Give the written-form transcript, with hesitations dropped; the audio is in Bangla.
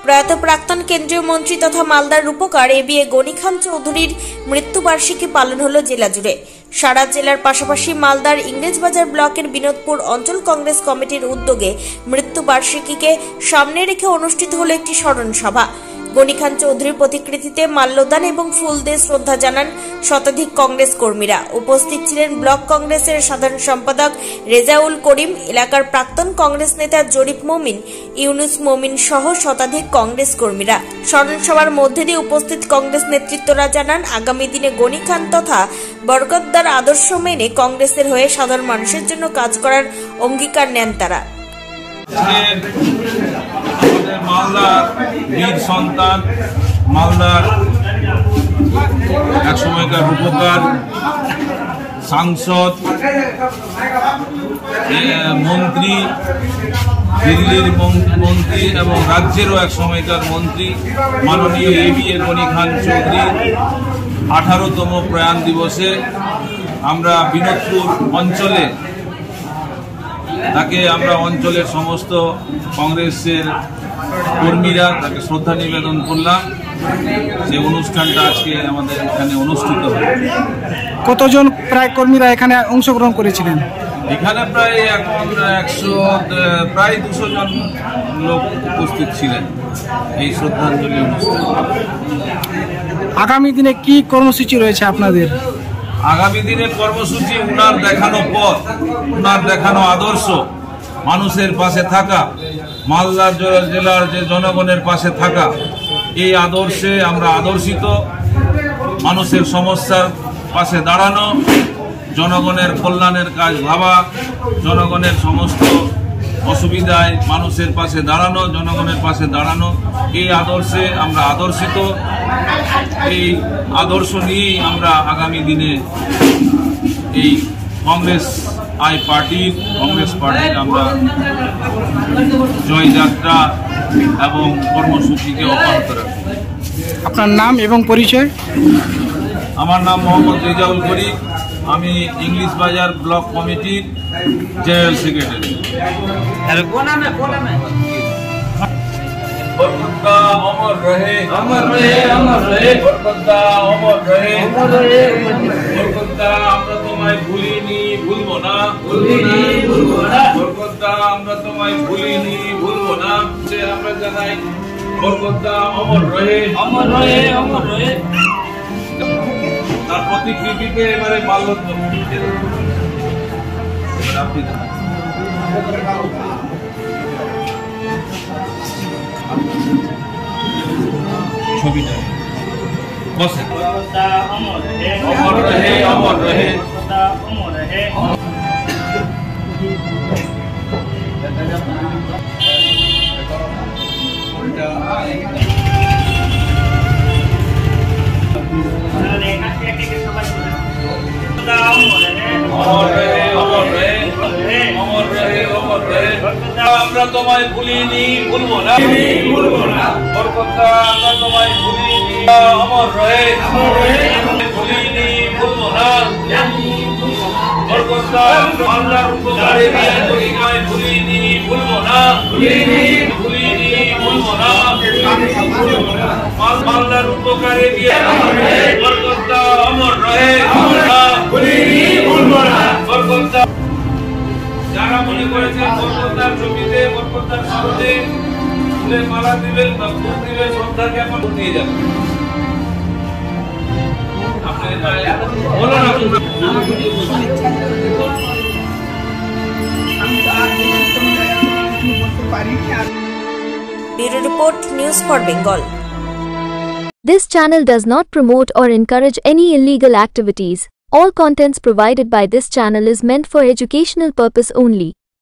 প্রয়াত প্রাক্তন কেন্দ্রীয় মন্ত্রী তথা মালদার রূপকার এবিএ গনি খান চৌধুরীর মৃত্যুবার্ষিকী পালন হলো জেলা জুড়ে। সারা জেলার পাশাপাশি মালদার ইংরেজবাজার ব্লকের বিনোদপুর অঞ্চল কংগ্রেস কমিটির উদ্যোগে মৃত্যুবার্ষিকীকে সামনে রেখে অনুষ্ঠিত হলো একটি স্মরণ সভা। গনি খান চৌধুরীর প্রতিকৃতিতে মাল্যদান এবং ফুল দিয়ে শ্রদ্ধা জানান শতাধিক কংগ্রেস কর্মীরা। উপস্থিত ছিলেন ব্লক কংগ্রেসের সাধারণ সম্পাদক রেজাউল করিম, এলাকার প্রাক্তন কংগ্রেস নেতা জরিফ মমিন, ইউনুস মমিন সহ শতাধিক কংগ্রেস কর্মীরা। স্মরণ সভার মধ্যে দিয়ে উপস্থিত কংগ্রেস নেতৃত্বরা জানান, আগামী দিনে গনি খান তথা বরকতদার আদর্শ মেনে কংগ্রেসের হয়ে সাধারণ মানুষের জন্য কাজ করার অঙ্গীকার নেন তারা। মালদার বীর সন্তান, মালদার এক সময়কার রূপকার, সাংসদ, মন্ত্রী, দিল্লির মন্ত্রী এবং রাজ্যেরও এক সময়কার মন্ত্রী মাননীয় এবিএ গনি খান চৌধুরীর 18তম প্রয়াণ দিবসে আমরা বিনোদপুর অঞ্চলে তাকে অঞ্চলের সমস্ত কংগ্রেসের কর্মীরা তাকে শ্রদ্ধা নিবেদন করলাম। যে অনুষ্ঠানটা আজকে আমাদের এখানে অনুষ্ঠিত হয়। কতজন প্রায় কর্মীরা এখানে অংশগ্রহণ করেছিলেন? এখানে প্রায় এখন 200 জন লোক উপস্থিত ছিলেন এই শ্রদ্ধাঞ্জলি অনুষ্ঠানে। আগামী দিনে কি কর্মসূচি রয়েছে আপনাদের? আগামী দিনের কর্মসূচি উনার দেখানো পথ, উনার দেখানো আদর্শ, মানুষের পাশে থাকা, মালদা জেলার যে জনগণের পাশে থাকা, এই আদর্শে আমরা আদর্শিত। মানুষের সমস্যার পাশে দাঁড়ানো, জনগণের কল্যাণের কাজ ভাবা, জনগণের সমস্ত অসুবিধায় মানুষের পাশে দাঁড়ানো, জনগণের পাশে দাঁড়ানো, এই আদর্শে আমরা আদর্শিত। এই আদর্শ নিয়েই আমরা আগামী দিনে এই কংগ্রেস পার্টির আমরা জয়যাত্রা এবং কর্মসূচিকে অব্যাহত রাখব। আপনার নাম এবং পরিচয়? আমার নাম মোহাম্মদ রেজাউল করিম, আমি ইংরেজবাজার ব্লক কমিটির জেনারেল সেক্রেটারি। বরকতদা অমর রহে, অমর রহে, অমর রহে, বরকতদা অমর রহে, অমর রহে, বরকতদা আমরা তোমায় ভুলিনি, ভুলবো না, ভুলিনি, ভুলবো না, বরকতদা আমরা তোমায় ভুলিনি, ভুলবো না। সে আমরা জানাই বরকতদা অমর রহে, অমর রহে, অমর রহে। তার প্রতিকৃতিতে এবারে মাল্যদান আপনি ছবিটা বসে। অমর রহে, অমর রহে, অমর রহে। আমরা তোমায় ভুলিনি, ভুলবো না, বরকতদা আমরা তোমায় ভুলিনি, অমর রহে, ভুলিনি, ভুলবো না, বরকতদা মালদার উপকারে তোমায় ভুলিনি, ভুলবো না, ভুলিনি, ভুলবো না, মালদার উপকারে বরকতদা অমর রহে, ভুলিনি, ভুলবো না, বরকতদা। যারা মনে করেছেন বরকতদার ছবিতে, বরকতদার স্মরণে ফুলের মালা দিবেন বা ফুল দিবেন, শ্রদ্ধা জ্ঞাপন দিয়ে যাবেন। Bureau Report, News for Bengal. This channel does not promote or encourage any illegal activities. All contents provided by this channel is meant for educational purpose only.